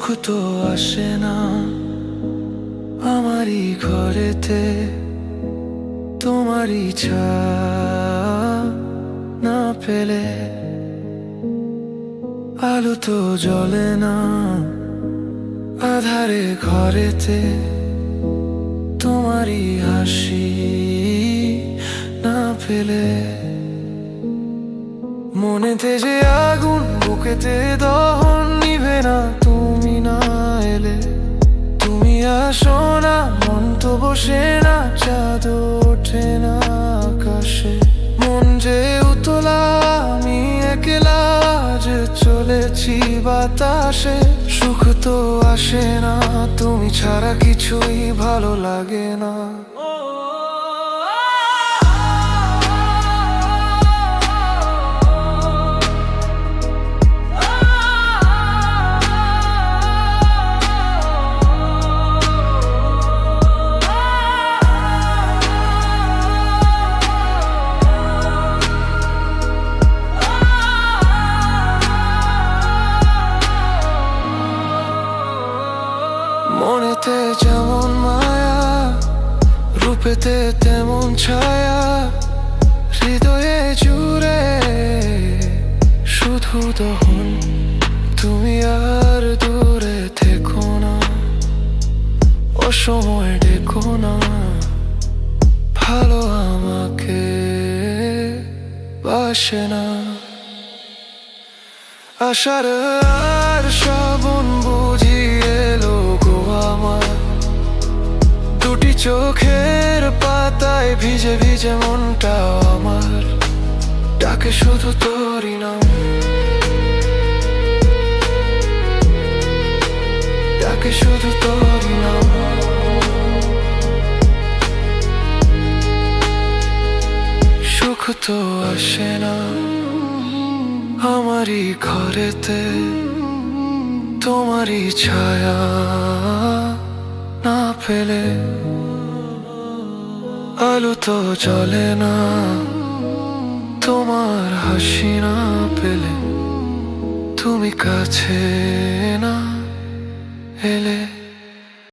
সুখ তো আসে না আমারই ঘরেতে, তোমারই ছায়া না পেলে। আলো তো জ্বলে না আধারে ঘরেতে, তোমারই হাসি না পেলে। মনেতে যে আগুন, বুকেতে দহন নিভে না তুমি না এলে। তুমি আসো না, মন তো বসে না, চাঁদ ওঠে না আকাশে। মন যে উতলা, আমি একলা যে চলেছি বাতাসে। সুখ তো আসে না, তুমি ছাড়া কিছুই ভালো লাগে না। মনেতে যেমন মায়া, রূপেতে তেমন ছায়া। হৃদয়ে জুড়ে শুধু দহন, তুমি আর দূরে থেকো না, অসময় ডেকো না। ভালো আমাকে বাসে না। আশার আর শ্রাবণ বুঝি এলো গো আমার। দুটি চোখের পাতায় ভিজে ভিজে মনটা আমার ডাকে শুধু তোরই নাম, ডাকে শুধু তোরই নাম। সুখ তো আসে না আমারই ঘরেতে, তোমারই ছায়া না পেলে। আলো তো জ্বলে না তোমার হাসি না পেলে। তুমি কাছে না এলে।